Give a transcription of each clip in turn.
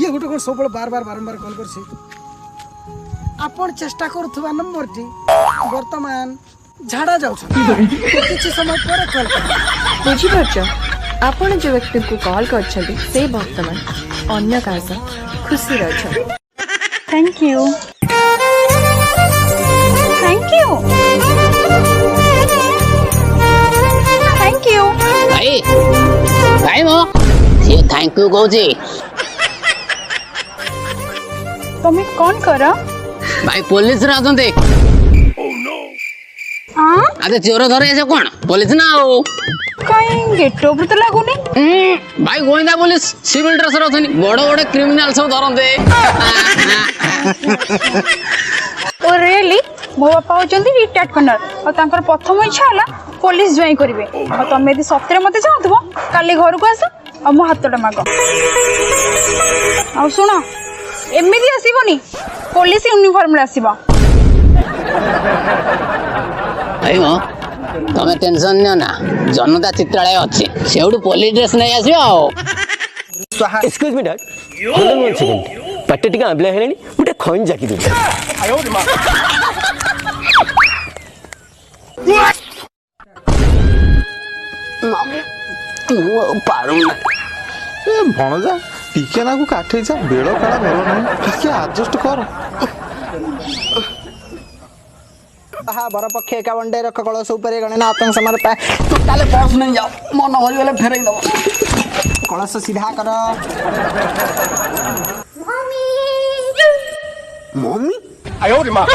ये गोटे कौन सब बार बार बारंबार कॉल कर आपण चेष्टा करुवा नंबर टी वर्तमान झाड़ा जाऊ किसी समय पर कॉल कर बुझीपार आपण जो व्यक्ति को कॉल कर से वर्तमान अन्य का खुशी रह। Thank you thank you thank you भाई भाई मो ये थैंक यू कहूँ तुम कौन कर भाई पुलिस रे आसते अरे चोर धरे ऐसे कौन पुलिस ना हो कहीं गेट ऊपर तो लगुनी भाई गोइंदा पुलिस सिविल ड्रेस रे अछनी बड़ बड़ क्रिमिनल सब धरते ओ रियली मो बापा होचंदी रिटायर्ड कर्नल और तांकर प्रथम इच्छा हला पुलिस ज्वाइन करिवे और तमे यदि सत्य मते चाहतबो काली घर को आस और मो हातटा माग आ सुनो एमिति आसीबोनी पुलिस यूनिफॉर्म रे आसीबो भाई मो तमे टेंशन नियो ना जनता चित्रालय अछि सेउडू पुलिस ड्रेस नै आसीबो आ excuse me dad hold on 1 second पट्टे टिका आबला हेलेनी उठे खइन जाकी दे आयो रे मां भणजा टिके ना को काठे जा बेड़ काला भलो नहीं टिके एडजस्ट कर हाँ बर पक्षे 51 डे रख कलश ऊपर गणना आतंक समर पाए टोटाल पर्स नहीं जाओ मन भरी गले फेरई दबो कलश सीधा कर मम्मी मम्मी आयो रे मां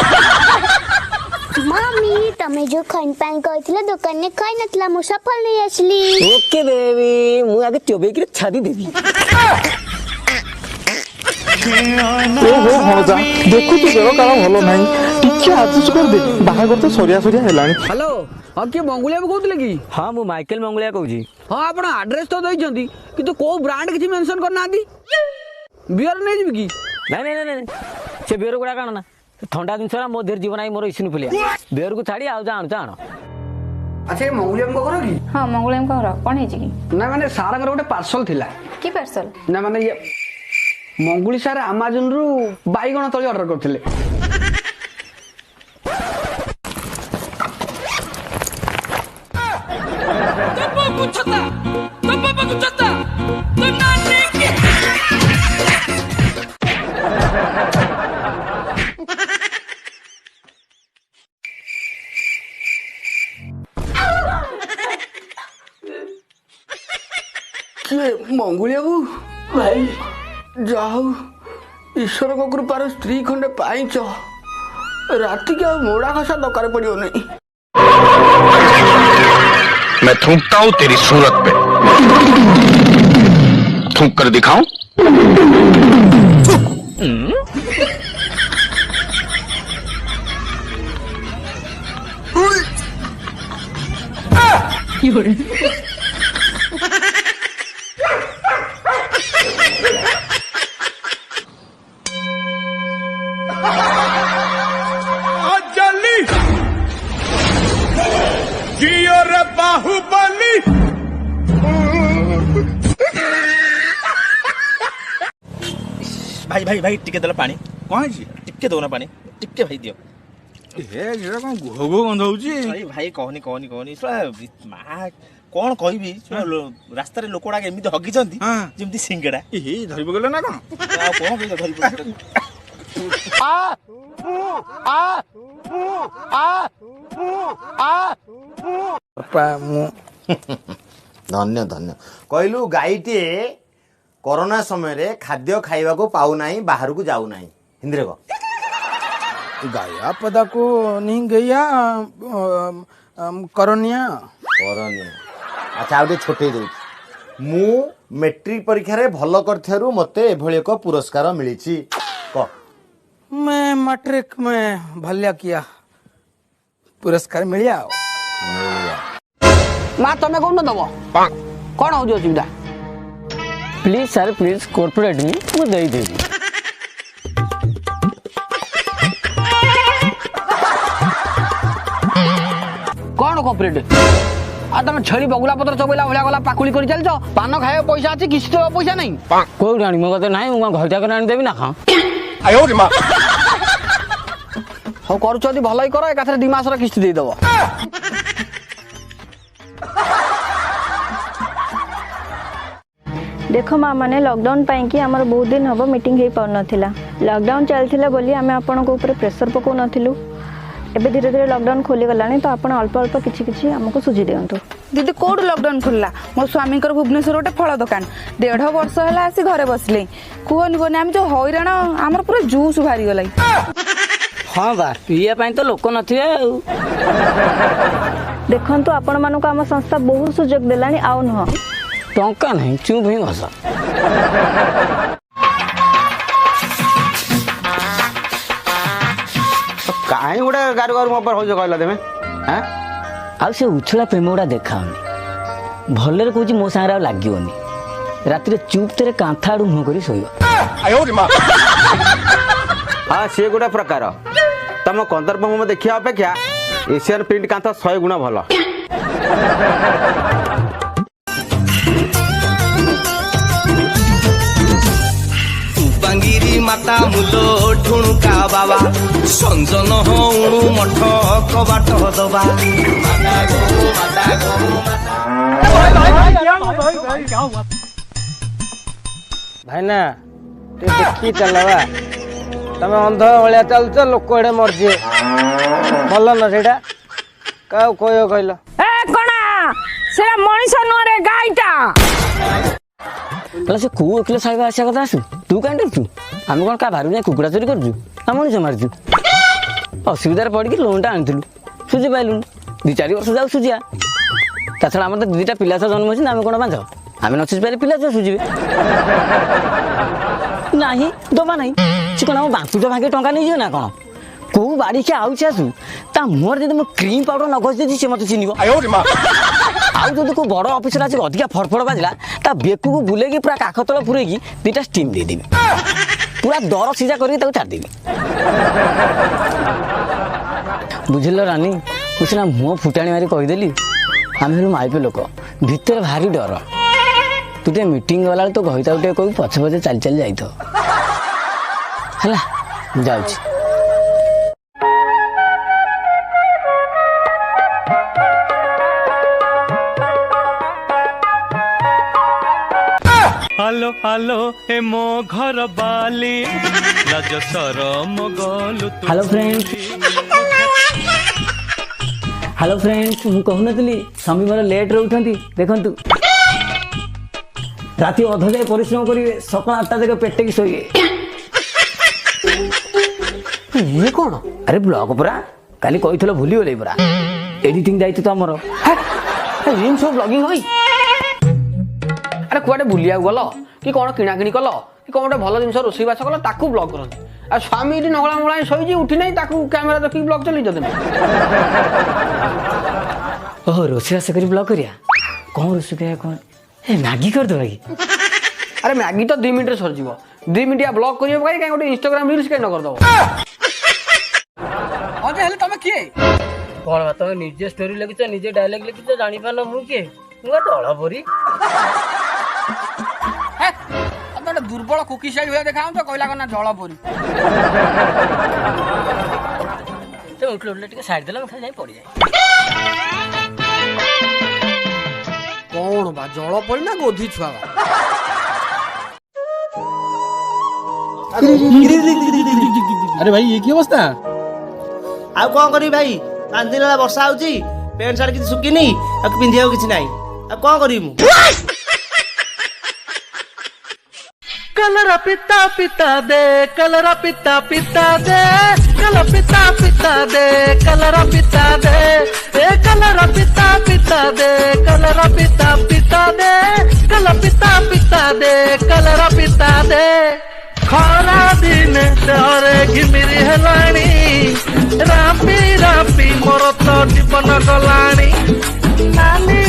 मम्मी तमे जो खन पान कहथिला दुकान ने खाई नथला मु सफल नहीं असली ओके बेबी मु आगे चोबे के छादी देबी ओहो भणजा देखु तू बेड़ काला भलो नहीं टिके एडजस्ट कर दे बाहागर तो सरिया सरिया हेलानी हेलो हां के मंगुलिया कहउतले की हां मु माइकल मंगलिया कहूजी हां आपण एड्रेस तो दैछंती किंतु को ब्रांड किछि मेंशन करना आदी बियर नै जिबी की नहीं नहीं नहीं से बेर गुडा काना ना ठंडा दिन सारा मो देर जीवन आई मोर इसिनुफिलिया बेर को छाड़ी आउ जाण जाण अच्छा ये मंगुलिया को करो की हां मंगलम कहर कोन हे जी ना माने सारा गोटे पार्सल थिला की पार्सल ना माने ये मंगुली सार अमेज़न रु बाईगण तली ऑर्डर करथिले मंगुलिया बु भाई जाओ ईश्वर को कृपार स्त्री खंडे पाइच राति के मोड़ा खसा दरकार पड़ियो नहीं मैं थूकता हूं तेरी सूरत पे थूक कर दिखाऊं बाहुबली भाई भाई भाई टिके देला पानी कौन है टिके दो ना पानी टिके भाई दियो ए जेरा कोन घो घो गंध होउची भाई भाई कहनी कहनी कहनी मा कौन कहबी रास्ता रे लोकड़ा एमिति हगिचंती जेमति सिंगड़ा ए धरि पगले ना कोन आ कोन के धरि पगले आ आ आ आ धन्य धन्य कहलु गाईटे कोरोना समय रे खाद्य खाइबा को पाउ नाही बाहर को जाऊ नाही हिंदी रे को गाया पदा को नहीं गया करनिया करनिया अच्छा आउटे छोटे दउ मु मैट्रिक परीक्षा रे भलो करथेरु मते एभଳି एक पुरस्कार मिलिछि क मैं मैट्रिक में भल्या किया पुरस्कार मिलिया मां तमे कोन दबो कोन हो जो सुविधा प्लीज सर प्लीज कॉर्पोरेट में मु दे देबी कोन कॉर्पोरेट आ तुम छेली बगुला पत्र चबैला भलिया गला पाकुली कर चलछ पान खाए पैसा अछि किसी तो पैसा नहीं कोई आनी मो कते नाही मो घर जाकर आनी देबी ना खा आयो रे मां हो करूछदी भलाई कर एकाथरे 2 मास रा किस्ती दे दबो देख माँ मैंने लॉकडाउन पाई आमर बहुत दिन हम मीटिंग हो पार नाला लॉकडाउन चलता बोली आम आपण प्रेसर पकाऊ नथिलु एबे धीरे धीरे लॉकडाउन खोली गलानी तो आपण अल्प अल्प किछि हमको सुझी दियंतु। दीदी कोड लॉकडाउन खुलला मो स्वामी भुवनेश्वर गोटे फल दुकान 1.5 वर्ष है आसी घरे बसले कहनी कहनी आम जो हैरान आमर पूरा जूस बाहरी गला। हाँ बा पीए तो लोक नथिबे देखंतु आपण मानको आम संस्था बहुत सुजोग देलानी आउ न टंका नहीं चुप ही बस काहे गुडा गारु गारु मोपर हो कहला देमे हैं आ से उछला प्रेम गुडा देखाउनी भलरे कहूची मो सांगरा लागिवनी राति रे चुप तेरे कांथा आडू मुह करी सोइबा आयो रे मां हां से गुडा प्रकार तम कंदर्प मो देखिया अपेक्षा एशियन प्रिंट कांथा 100 गुना भलो बांगिरी माता मुलो ठुणुका बाबा संजन हणु मठ कबाट दबा भाई ना देखी चलवा तमे अंध भलिया चलछ लोक एडे मरजे भल न सेटा का कोयो कहलो ए कोना सेरा मनिष न रे गाईटा कला से को किलो साइबा आशा कथा आसु तू कां डरछु हम कोन का भारू नै कुकुड़ा चोरी करजु ना मनिष मारजु असुविधा रे पड़ी लोन टा आनथिलु सुजी पाइलु 2-4 वर्ष जाऊ सुजिया ताछड़ा हमर त दुईटा पिला जन्म होछि ना हम कोन बांध हम न सुजी पाइले पिला जे सुजिबे नाही दबा नाही छि कोन हम बांकु तो भागे टंका नै जियो ना कोन को बाड़ी के आउ छासु ता मोर जे म क्रीम पाउडर न घस देछि से मते चिनिबो आयो रे मां आउ जदि को बड़ ऑफिसर आछि अधिका फड़फड़ बाजला ता बेकु को बुलेगी पूरा काख तळ पुरेगी दुईटा स्टीम दे देबी पूरा दर सीजा करके ताऊ छाड़ देबी बुझिलो रानी कुछना मुंह फुटाणी मारी कहि देली हम हेलु माइपे लोक भीतर भारी डर तू टे मीटिंग वाला तो कहिता उटे कोई पछे पछे चल चल जाई तो हला जाउछि हालो हालो ए मो घर बाली लाज शरम गलु तू हेलो फ्रेंड्स मु कहनतली स्वामी मोर लेट रे उठंती देखंतु राति अध जाय परिश्रम करिवे सकाळ 8टा जग पेटे की सोइए ये कोन अरे ब्लॉग पूरा काली कहितलो भूली गेलै पूरा एडिटिंग जाईत तो हमर इन सब ब्लॉगिंग होई अरे कुआडे बुलिया गलो कि कोन किणा किणी कलो कि कोन भल जिंस रोसई बास कलो ताकू ब्लॉग करन आ स्वामी इटी नगला मोळा सोई जी उठी नाही ताकू कैमरा देखि ब्लॉग चली जदे ओह रोसई बास करी ब्लॉग करिया कोन रोसई के कोन ए मैगी कर दो की अरे मैगी तो 2 मिनिट रे सर जीवो 2 मिनिट या ब्लॉग करियो काई काई गोटे इंस्टाग्राम रील्स काई न कर दो अजे हेले तमे किए कोन बात निजे स्टोरी लिखिछ निजे डायलॉग लिखिछ जानि पानो मु के मु तळा परी अतडे दुर्बल कुकी साइड होया देखाउ तो कहला कना जळ परी तो उठले टिके साइड देला खाली जाई पड़ी जाय कौन बा जल पड़ी ना गोधी छुआ अरे भाई ये की अवस्था आ कौन करी भाई 5 दिन वर्षा होची पेंट सार्ट किछ सुकिनी आ पिंधिया किछ नाही आ कौन करी मु कलरा पिता पिता दे कलरा पिता पिता दे कलरा पिता पिता दे कलरा पिता दे ए कलरा पिता पिता दे कलरा पिता पिता दे कलरा पिता पिता दे कलरा पिता दे खरा दिन डरे घिमिरी हेलाणी रापी रापी मोर तो जीवन गलाणी नाली